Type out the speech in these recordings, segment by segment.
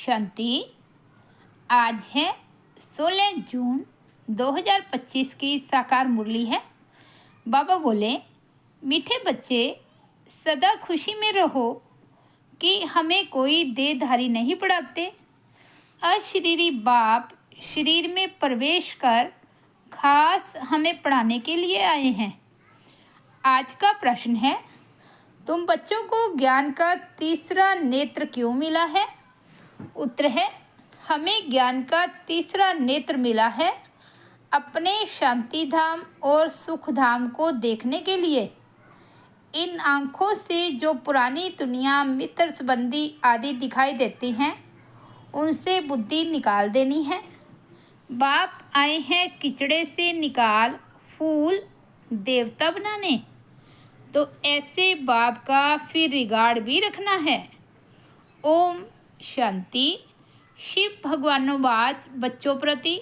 शांति। आज है 16 जून 2025 की साकार मुरली है। बाबा बोले, मीठे बच्चे सदा खुशी में रहो कि हमें कोई देहधारी नहीं पढ़ाते। अशरीरी बाप शरीर में प्रवेश कर खास हमें पढ़ाने के लिए आए हैं। आज का प्रश्न है, तुम बच्चों को ज्ञान का तीसरा नेत्र क्यों मिला है? उत्तर है, हमें ज्ञान का तीसरा नेत्र मिला है अपने शांति धाम और सुख धाम को देखने के लिए। इन आँखों से जो पुरानी दुनिया, मित्र संबंधी आदि दिखाई देती हैं, उनसे बुद्धि निकाल देनी है। बाप आए हैं किचड़े से निकाल फूल देवता बनाने, तो ऐसे बाप का फिर रिगार्ड भी रखना है। ओम शांति। शिव भगवानोवाज बच्चों प्रति।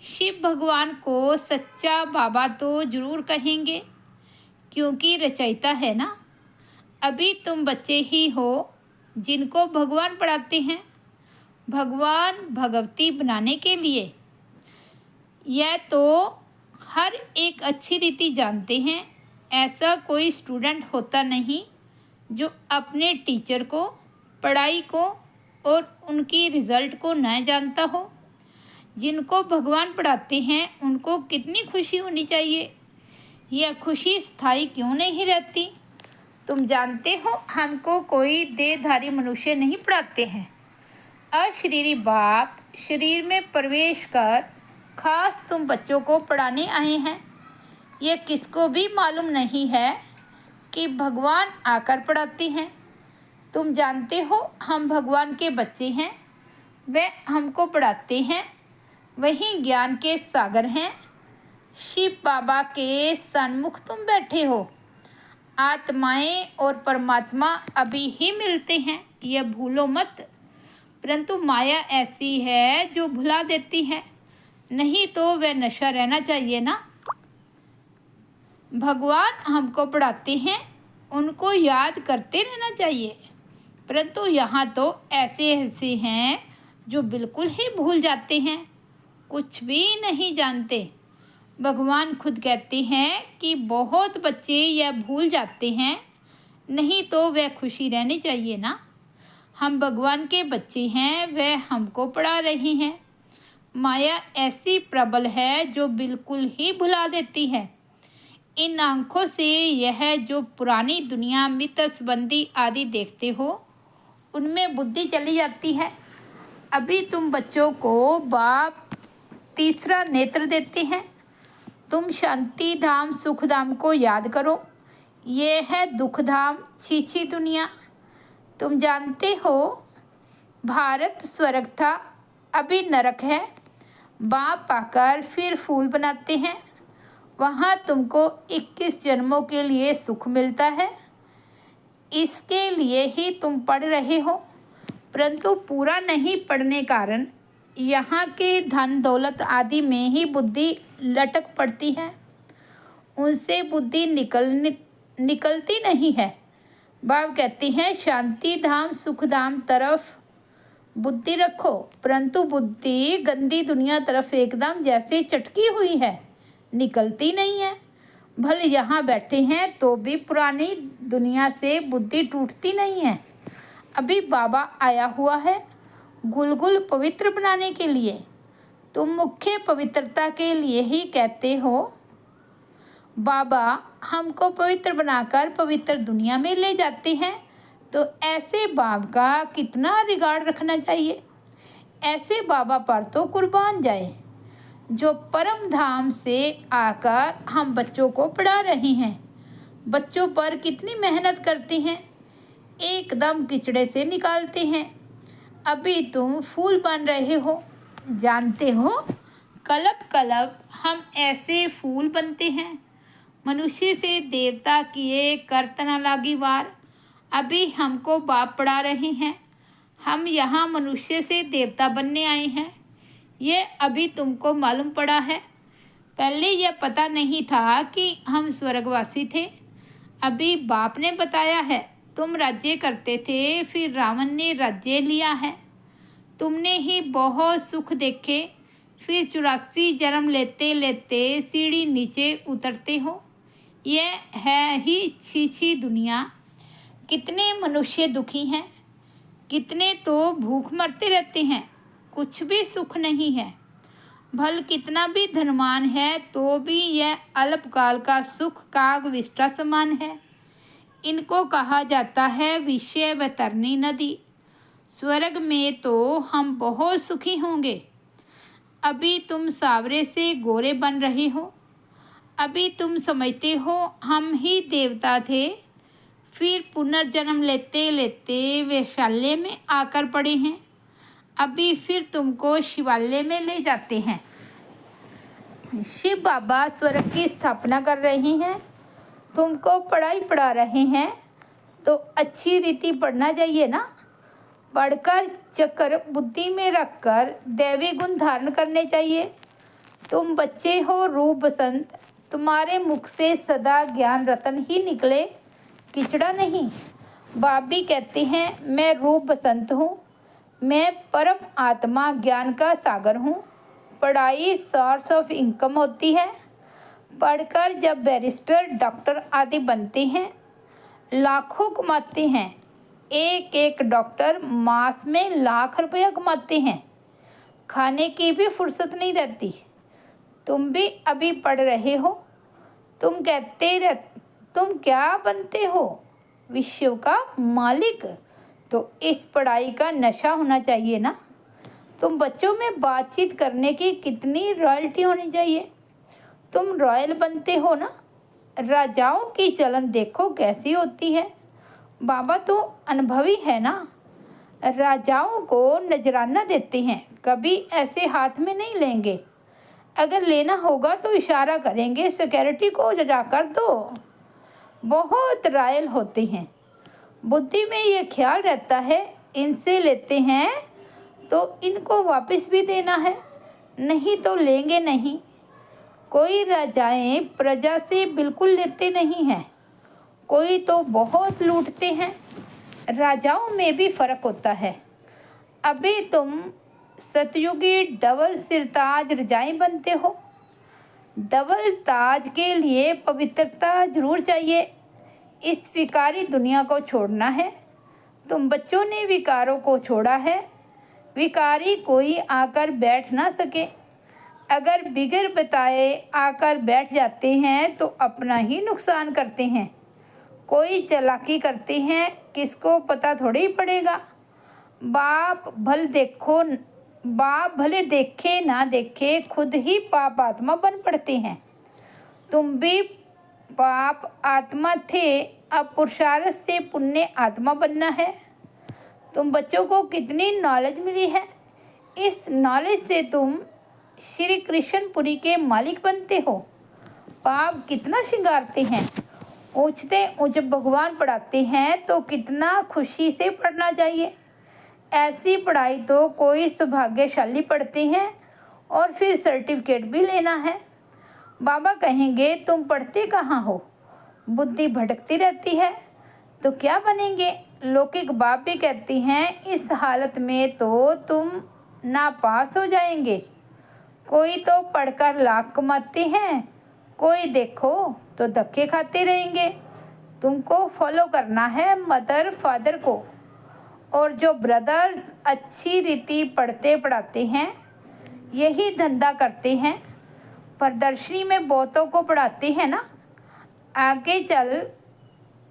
शिव भगवान को सच्चा बाबा तो ज़रूर कहेंगे, क्योंकि रचयिता है ना। अभी तुम बच्चे ही हो जिनको भगवान पढ़ाते हैं, भगवान भगवती बनाने के लिए। यह तो हर एक अच्छी रीति जानते हैं। ऐसा कोई स्टूडेंट होता नहीं जो अपने टीचर को, पढ़ाई को और उनकी रिज़ल्ट को न जानता हो। जिनको भगवान पढ़ाते हैं उनको कितनी खुशी होनी चाहिए। यह खुशी स्थायी क्यों नहीं रहती? तुम जानते हो, हमको कोई देहधारी मनुष्य नहीं पढ़ाते हैं। अशरीरी बाप शरीर में प्रवेश कर खास तुम बच्चों को पढ़ाने आए हैं। यह किसको भी मालूम नहीं है कि भगवान आकर पढ़ाते हैं। तुम जानते हो, हम भगवान के बच्चे हैं, वह हमको पढ़ाते हैं। वही ज्ञान के सागर हैं। शिव बाबा के सन्मुख तुम बैठे हो। आत्माएं और परमात्मा अभी ही मिलते हैं, यह भूलो मत। परंतु माया ऐसी है जो भुला देती है, नहीं तो वह नशा रहना चाहिए ना। भगवान हमको पढ़ाते हैं, उनको याद करते रहना चाहिए। परंतु यहाँ तो ऐसे ऐसे हैं जो बिल्कुल ही भूल जाते हैं, कुछ भी नहीं जानते। भगवान खुद कहते हैं कि बहुत बच्चे यह भूल जाते हैं, नहीं तो वह खुशी रहनी चाहिए ना। हम भगवान के बच्चे हैं, वह हमको पढ़ा रही हैं। माया ऐसी प्रबल है जो बिल्कुल ही भुला देती है। इन आँखों से यह जो पुरानी दुनिया, मित्र संबंधी आदि देखते हो, उनमें बुद्धि चली जाती है। अभी तुम बच्चों को बाप तीसरा नेत्र देते हैं। तुम शांति धाम, सुख धाम को याद करो। ये है दुख धाम, छीछी दुनिया। तुम जानते हो, भारत स्वर्ग था, अभी नरक है। बाप आकर फिर फूल बनाते हैं। वहाँ तुमको 21 जन्मों के लिए सुख मिलता है। इसके लिए ही तुम पढ़ रहे हो, परंतु पूरा नहीं पढ़ने कारण यहाँ के धन दौलत आदि में ही बुद्धि लटक पड़ती है। उनसे बुद्धि निकलती नहीं है। बाप कहते हैं, शांति धाम, सुख धाम तरफ बुद्धि रखो, परंतु बुद्धि गंदी दुनिया तरफ एकदम जैसे चटकी हुई है, निकलती नहीं है। भले यहाँ बैठे हैं तो भी पुरानी दुनिया से बुद्धि टूटती नहीं है। अभी बाबा आया हुआ है गुलगुल पवित्र बनाने के लिए। तुम मुख्य पवित्रता के लिए ही कहते हो। बाबा हमको पवित्र बनाकर पवित्र दुनिया में ले जाते हैं, तो ऐसे बाबा का कितना रिगार्ड रखना चाहिए। ऐसे बाबा पर तो कुर्बान जाए, जो परम धाम से आकर हम बच्चों को पढ़ा रहे हैं। बच्चों पर कितनी मेहनत करते हैं, एकदम किचड़े से निकालते हैं। अभी तुम फूल बन रहे हो। जानते हो, कलप कलप हम ऐसे फूल बनते हैं। मनुष्य से देवता किए करतना लागी वार। अभी हमको बाप पढ़ा रहे हैं। हम यहाँ मनुष्य से देवता बनने आए हैं। ये अभी तुमको मालूम पड़ा है। पहले यह पता नहीं था कि हम स्वर्गवासी थे। अभी बाप ने बताया है। तुम राज्य करते थे, फिर रावण ने राज्य लिया है। तुमने ही बहुत सुख देखे, फिर 84 जन्म लेते लेते सीढ़ी नीचे उतरते हो। यह है ही छी दुनिया। कितने मनुष्य दुखी हैं, कितने तो भूख मरते रहते हैं, कुछ भी सुख नहीं है। भल कितना भी धनवान है तो भी यह अल्पकाल का सुख काग विष्टा समान है। इनको कहा जाता है विषय व तरनी नदी। स्वर्ग में तो हम बहुत सुखी होंगे। अभी तुम सावरे से गोरे बन रहे हो, अभी तुम समझते हो हम ही देवता थे, फिर पुनर्जन्म लेते लेते वैशाल्य में आकर पड़े हैं। अभी फिर तुमको शिवालय में ले जाते हैं। शिव बाबा स्वर्ग की स्थापना कर रहे हैं, तुमको पढ़ाई पढ़ा रहे हैं, तो अच्छी रीति पढ़ना चाहिए ना। पढ़कर चक्कर बुद्धि में रखकर दैवी गुण धारण करने चाहिए। तुम बच्चे हो रूप बसंत, तुम्हारे मुख से सदा ज्ञान रतन ही निकले, किचड़ा नहीं। बाप भी कहते हैं मैं रूप बसंत हूँ, मैं परम आत्मा ज्ञान का सागर हूँ। पढ़ाई सोर्स ऑफ इनकम होती है। पढ़कर जब बैरिस्टर डॉक्टर आदि बनते हैं, लाखों कमाते हैं। एक एक डॉक्टर मास में लाख रुपया कमाते हैं, खाने की भी फुर्सत नहीं रहती। तुम भी अभी पढ़ रहे हो, तुम क्या बनते हो, विश्व का मालिक। तो इस पढ़ाई का नशा होना चाहिए ना। तुम बच्चों में बातचीत करने की कितनी रॉयल्टी होनी चाहिए। तुम रॉयल बनते हो ना। राजाओं की चलन देखो कैसी होती है। बाबा तो अनुभवी है ना। राजाओं को नजराना देते हैं, कभी ऐसे हाथ में नहीं लेंगे। अगर लेना होगा तो इशारा करेंगे, सिक्योरिटी को जाकर दो। बहुत रॉयल होते हैं। बुद्धि में ये ख्याल रहता है इनसे लेते हैं तो इनको वापस भी देना है, नहीं तो लेंगे नहीं। कोई राजाएं प्रजा से बिल्कुल लेते नहीं हैं, कोई तो बहुत लूटते हैं। राजाओं में भी फर्क होता है। अभी तुम सतयुगी डबल सिरताज रजाई बनते हो। डबल ताज के लिए पवित्रता जरूर चाहिए। इस विकारी दुनिया को छोड़ना है। तुम बच्चों ने विकारों को छोड़ा है। विकारी कोई आकर बैठ ना सके। अगर बिगर बताए आकर बैठ जाते हैं तो अपना ही नुकसान करते हैं। कोई चालाकी करते हैं, किसको पता थोड़ी पड़ेगा। बाप भले देखे ना देखे खुद ही पाप आत्मा बन पड़ते हैं। तुम भी पाप आत्मा थे, अब पुरुषार्थ से पुण्य आत्मा बनना है। तुम बच्चों को कितनी नॉलेज मिली है। इस नॉलेज से तुम श्री कृष्णपुरी के मालिक बनते हो। पाप कितना श्रृंगारते हैं। ऊँचते ऊँचे भगवान पढ़ाते हैं तो कितना खुशी से पढ़ना चाहिए। ऐसी पढ़ाई तो कोई सौभाग्यशाली पढ़ते हैं और फिर सर्टिफिकेट भी लेना है। बाबा कहेंगे तुम पढ़ते कहाँ हो, बुद्धि भटकती रहती है, तो क्या बनेंगे। लौकिक बाप भी कहती हैं इस हालत में तो तुम नापास हो जाएंगे। कोई तो पढ़कर लाख कमाते हैं, कोई देखो तो धक्के खाते रहेंगे। तुमको फॉलो करना है मदर फादर को। और जो ब्रदर्स अच्छी रीति पढ़ते पढ़ाते हैं, यही धंधा करते हैं। प्रदर्शनी में बहुतों को पढ़ाते हैं ना। आगे चल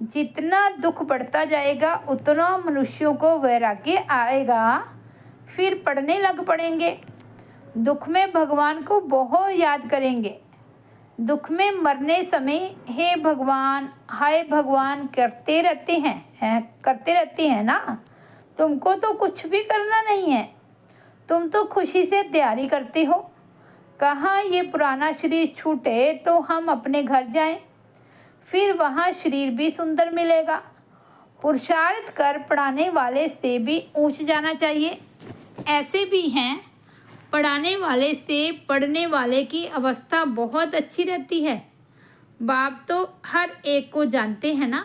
जितना दुख बढ़ता जाएगा उतना मनुष्यों को वैराग्य आएगा, फिर पढ़ने लग पड़ेंगे। दुख में भगवान को बहुत याद करेंगे। दुख में मरने समय हे भगवान हाय भगवान करते रहते हैं ना। तुमको तो कुछ भी करना नहीं है, तुम तो खुशी से तैयारी करते हो। कहाँ ये पुराना शरीर छूटे तो हम अपने घर जाएं, फिर वहाँ शरीर भी सुंदर मिलेगा। पुरुषार्थ कर पढ़ाने वाले से भी ऊंच जाना चाहिए। ऐसे भी हैं पढ़ाने वाले से पढ़ने वाले की अवस्था बहुत अच्छी रहती है। बाप तो हर एक को जानते हैं ना।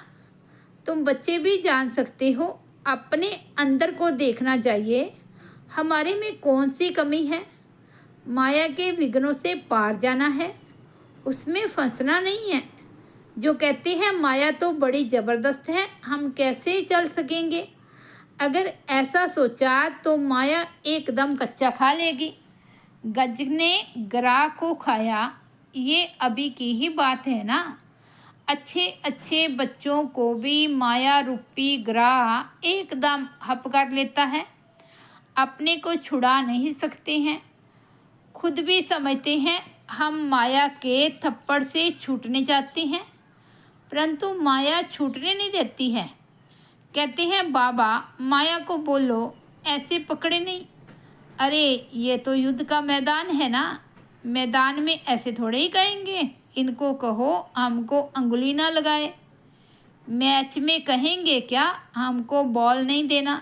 तुम बच्चे भी जान सकते हो। अपने अंदर को देखना चाहिए। हमारे में कौन सी कमी है? माया के विघ्नों से पार जाना है, उसमें फंसना नहीं है। जो कहते हैं माया तो बड़ी ज़बरदस्त है, हम कैसे चल सकेंगे? अगर ऐसा सोचा तो माया एकदम कच्चा खा लेगी। गज ने ग्राह को खाया, ये अभी की ही बात है ना। अच्छे अच्छे बच्चों को भी माया रूपी ग्राह एकदम हप कर लेता है। अपने को छुड़ा नहीं सकते हैं, खुद भी समझते हैं हम माया के थप्पड़ से छूटने चाहते हैं, परंतु माया छूटने नहीं देती है। कहते हैं बाबा माया को बोलो ऐसे पकड़े नहीं। अरे ये तो युद्ध का मैदान है ना, मैदान में ऐसे थोड़े ही कहेंगे, इनको कहो हमको अंगुली ना लगाए। मैच में कहेंगे क्या हमको बॉल नहीं देना,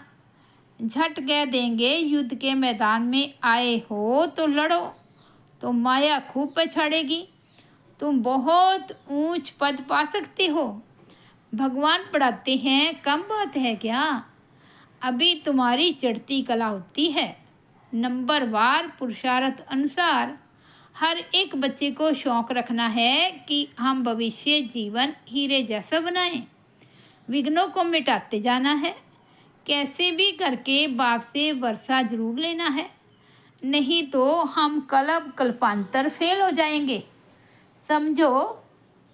झट कह देंगे युद्ध के मैदान में आए हो तो लड़ो, तो माया खूब पछाड़ेगी। तुम बहुत ऊंच पद पा सकते हो। भगवान पढ़ाते हैं, कम बात है क्या? अभी तुम्हारी चढ़ती कला होती है। नंबरवार पुरुषार्थ अनुसार हर एक बच्चे को शौक़ रखना है कि हम भविष्य जीवन हीरे जैसा बनाएं। विघ्नों को मिटाते जाना है, कैसे भी करके बाप से वर्षा जरूर लेना है, नहीं तो हम कल्पांतर फेल हो जाएंगे। समझो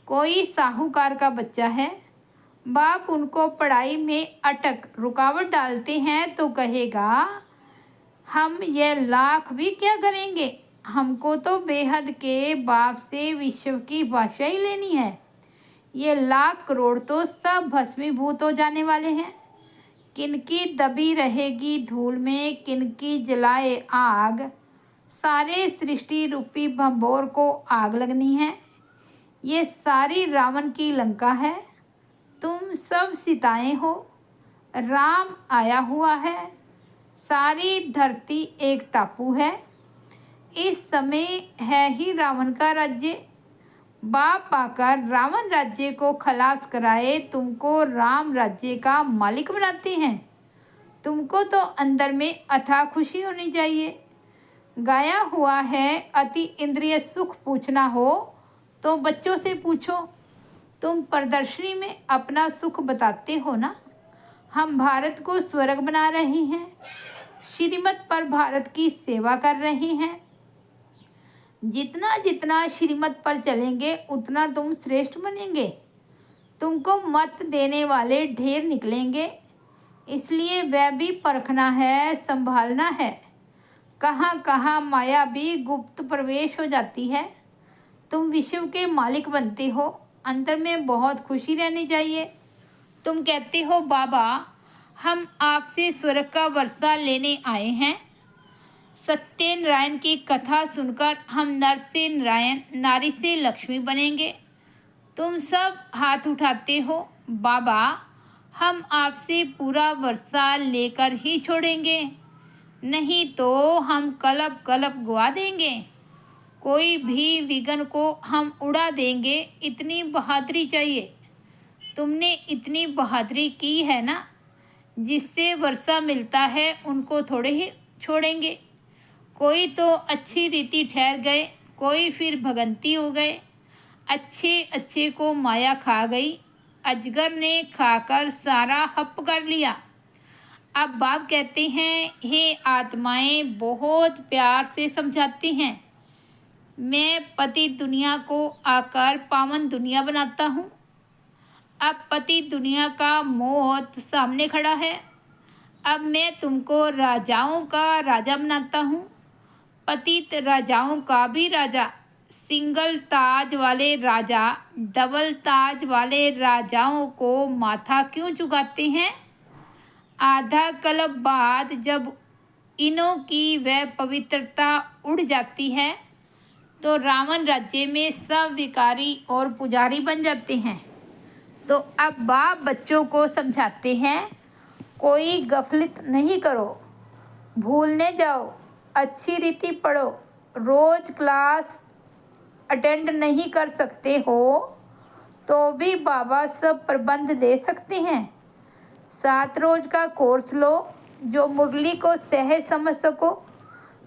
कोई साहूकार का बच्चा है, बाप उनको पढ़ाई में अटक रुकावट डालते हैं तो कहेगा हम ये लाख भी क्या करेंगे, हमको तो बेहद के बाप से विश्व की भाषा ही लेनी है। ये लाख करोड़ तो सब भस्मीभूत हो जाने वाले हैं। किनकी दबी रहेगी धूल में, किनकी जलाए आग, सारे सृष्टि रूपी भंबोर को आग लगनी है। ये सारी रावण की लंका है, तुम सब सीताएं हो, राम आया हुआ है। सारी धरती एक टापू है, इस समय है ही रावण का राज्य। बाप आकर रावण राज्य को खलास कराए तुमको राम राज्य का मालिक बनाते हैं। तुमको तो अंदर में अथाह खुशी होनी चाहिए। गाया हुआ है अति इंद्रिय सुख पूछना हो तो बच्चों से पूछो। तुम प्रदर्शनी में अपना सुख बताते हो ना। हम भारत को स्वर्ग बना रहे हैं, श्रीमत पर भारत की सेवा कर रहे हैं। जितना जितना श्रीमत पर चलेंगे उतना तुम श्रेष्ठ बनेंगे। तुमको मत देने वाले ढेर निकलेंगे, इसलिए वह भी परखना है, संभालना है। कहाँ कहाँ माया भी गुप्त प्रवेश हो जाती है। तुम विश्व के मालिक बनते हो, अंदर में बहुत खुशी रहनी चाहिए। तुम कहते हो बाबा हम आपसे स्वर्ग का वर्षा लेने आए हैं। सत्यनारायण की कथा सुनकर हम नर से नारायण, नारी से लक्ष्मी बनेंगे। तुम सब हाथ उठाते हो बाबा हम आपसे पूरा वर्षा लेकर ही छोड़ेंगे, नहीं तो हम कलप कलप गवा देंगे। कोई भी विघ्न को हम उड़ा देंगे, इतनी बहादुरी चाहिए। तुमने इतनी बहादुरी की है ना, जिससे वर्षा मिलता है उनको थोड़े ही छोड़ेंगे। कोई तो अच्छी रीति ठहर गए, कोई फिर भगंती हो गए। अच्छे अच्छे को माया खा गई, अजगर ने खाकर सारा हप कर लिया। अब बाप कहते हैं हे आत्माएं, बहुत प्यार से समझाते हैं, मैं पति दुनिया को आकर पावन दुनिया बनाता हूँ। अब पति दुनिया का मौत सामने खड़ा है, अब मैं तुमको राजाओं का राजा बनाता हूँ। पतित राजाओं का भी राजा, सिंगल ताज वाले राजा डबल ताज वाले राजाओं को माथा क्यों झुकाते हैं? आधा कल्प बाद जब इनों की वह पवित्रता उड़ जाती है तो रावण राज्य में सब विकारी और पुजारी बन जाते हैं। तो अब बाप बच्चों को समझाते हैं, कोई गफलत नहीं करो, भूलने जाओ, अच्छी रीति पढ़ो। रोज़ क्लास अटेंड नहीं कर सकते हो तो भी बाबा सब प्रबंध दे सकते हैं। 7 रोज़ का कोर्स लो, जो मुरली को सहज समझ सको।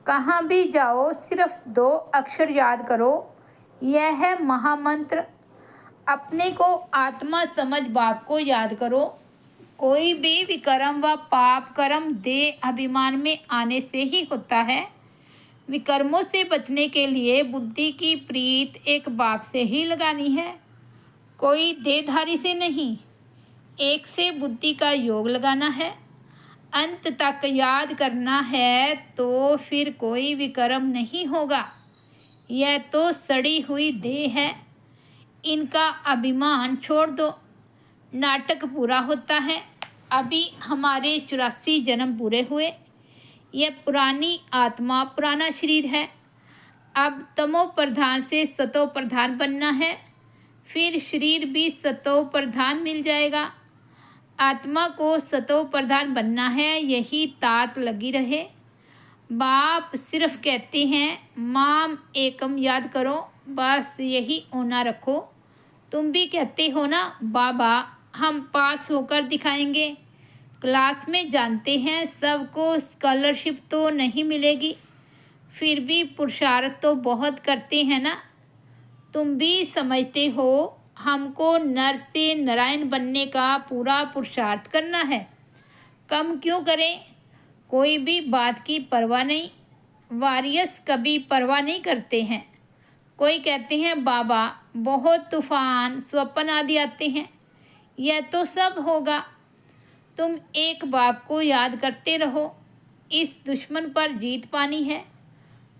कहाँ भी जाओ सिर्फ 2 अक्षर याद करो, यह है महामंत्र। अपने को आत्मा समझ बाप को याद करो। कोई भी विकर्म व पाप कर्म देह अभिमान में आने से ही होता है। विकर्मों से बचने के लिए बुद्धि की प्रीत एक बाप से ही लगानी है, कोई देहधारी से नहीं। एक से बुद्धि का योग लगाना है, अंत तक याद करना है, तो फिर कोई विकर्म नहीं होगा। यह तो सड़ी हुई देह है, इनका अभिमान छोड़ दो। नाटक पूरा होता है। अभी हमारे 84 जन्म पूरे हुए। यह पुरानी आत्मा पुराना शरीर है। अब तमो प्रधान से सतो प्रधान बनना है, फिर शरीर भी सतो प्रधान मिल जाएगा। आत्मा को सतो प्रधान बनना है, यही तात लगी रहे। बाप सिर्फ कहते हैं माम एकम याद करो, बस यही होना रखो। तुम भी कहते हो ना बाबा हम पास होकर दिखाएंगे। क्लास में जानते हैं सबको स्कॉलरशिप तो नहीं मिलेगी, फिर भी पुरुषार्थ तो बहुत करते हैं ना। तुम भी समझते हो हमको नर से नारायण बनने का पूरा पुरुषार्थ करना है। कम क्यों करें, कोई भी बात की परवाह नहीं। वारियस कभी परवाह नहीं करते हैं। कोई कहते हैं बाबा बहुत तूफान स्वप्न आदि आते हैं, यह तो सब होगा। तुम एक बाप को याद करते रहो, इस दुश्मन पर जीत पानी है।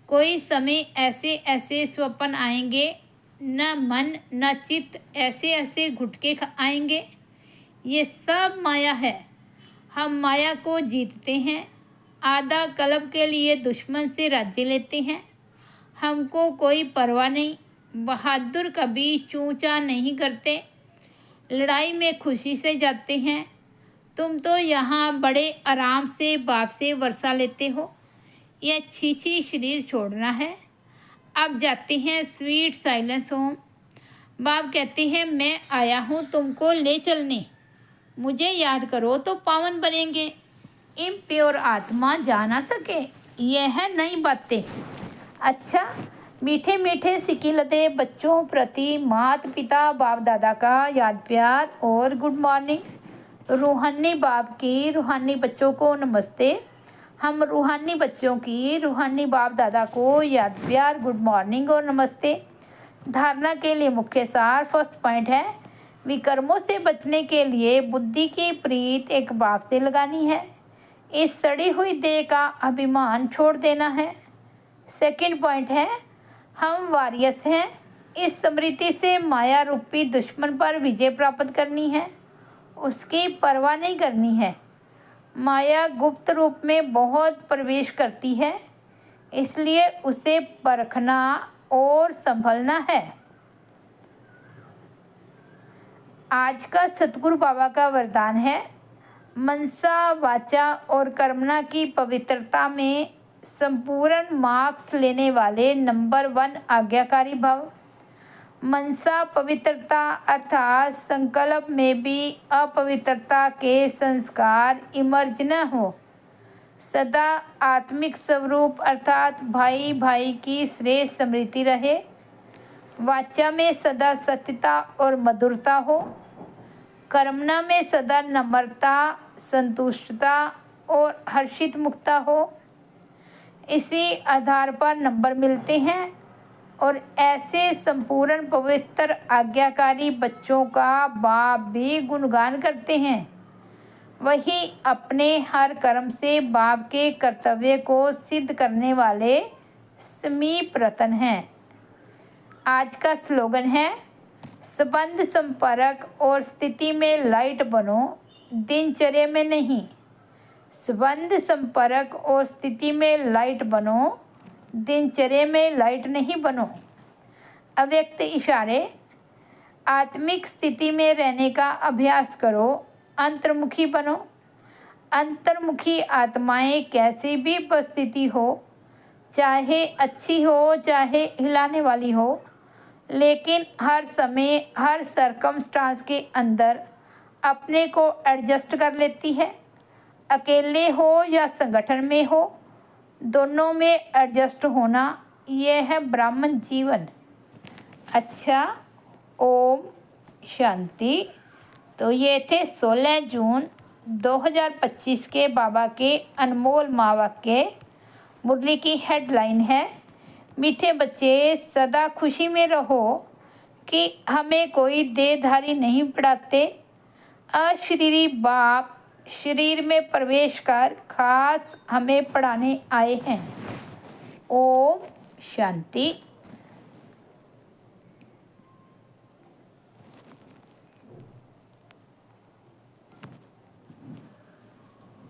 कोई समय ऐसे ऐसे स्वप्न आएंगे, न मन न चित्त ऐसे ऐसे घुटके आएंगे। ये सब माया है, हम माया को जीतते हैं। आधा कल्प के लिए दुश्मन से राज्य लेते हैं। हमको कोई परवाह नहीं, बहादुर कभी चूचा नहीं करते। लड़ाई में खुशी से जाते हैं। तुम तो यहाँ बड़े आराम से बाप से वर्षा लेते हो। यह छीछी शरीर छोड़ना है। अब जाते हैं स्वीट साइलेंस होम। बाप कहते हैं मैं आया हूँ तुमको ले चलने, मुझे याद करो तो पावन बनेंगे। इम्प्योर आत्मा जा ना सके, यह है नई बातें। अच्छा, मीठे मीठे सिकिलते बच्चों प्रति माता पिता बाप दादा का याद प्यार और गुड मॉर्निंग। रूहानी बाप की रूहानी बच्चों को नमस्ते। हम रूहानी बच्चों की रूहानी बाप दादा को याद प्यार गुड मॉर्निंग और नमस्ते। धारणा के लिए मुख्य सार फर्स्ट पॉइंट है, विकर्मों से बचने के लिए बुद्धि की प्रीत एक बाप से लगानी है। इस सड़ी हुई देह का अभिमान छोड़ देना है। सेकंड पॉइंट है, हम वारियस हैं। इस स्मृति से माया रूपी दुश्मन पर विजय प्राप्त करनी है, उसकी परवाह नहीं करनी है। माया गुप्त रूप में बहुत प्रवेश करती है, इसलिए उसे परखना और संभलना है। आज का सतगुरु बाबा का वरदान है, मनसा वाचा और कर्मणा की पवित्रता में संपूर्ण मार्क्स लेने वाले नंबर 1 आज्ञाकारी भव। मनसा पवित्रता अर्थात संकल्प में भी अपवित्रता के संस्कार इमर्ज न हो। सदा आत्मिक स्वरूप अर्थात भाई भाई की श्रेष्ठ स्मृति रहे। वाचा में सदा सत्यता और मधुरता हो। कर्मणा में सदा नम्रता, संतुष्टता और हर्षित मुक्ता हो। इसी आधार पर नंबर मिलते हैं और ऐसे संपूर्ण पवित्र आज्ञाकारी बच्चों का बाप भी गुणगान करते हैं। वही अपने हर कर्म से बाप के कर्तव्य को सिद्ध करने वाले समीप रतन हैं। आज का स्लोगन है, संबंध संपर्क और स्थिति में लाइट बनो, दिनचर्या में नहीं। संबंध संपर्क और स्थिति में लाइट बनो, दिनचर्या में लाइट नहीं बनो। अव्यक्त इशारे, आत्मिक स्थिति में रहने का अभ्यास करो, अंतर्मुखी बनो। अंतर्मुखी आत्माएं कैसी भी परिस्थिति हो, चाहे अच्छी हो चाहे हिलाने वाली हो, लेकिन हर समय हर सरकमस्टांस के अंदर अपने को एडजस्ट कर लेती है। अकेले हो या संगठन में हो, दोनों में एडजस्ट होना, ये है ब्राह्मण जीवन। अच्छा, ओम शांति। तो ये थे 16 जून 2025 के बाबा के अनमोल महावाक्य। मुरली की हेडलाइन है, मीठे बच्चे सदा खुशी में रहो कि हमें कोई देहधारी नहीं पढ़ाते। अशरीरी बाप शरीर में प्रवेश कर खास हमें पढ़ाने आए हैं। ओम शांति।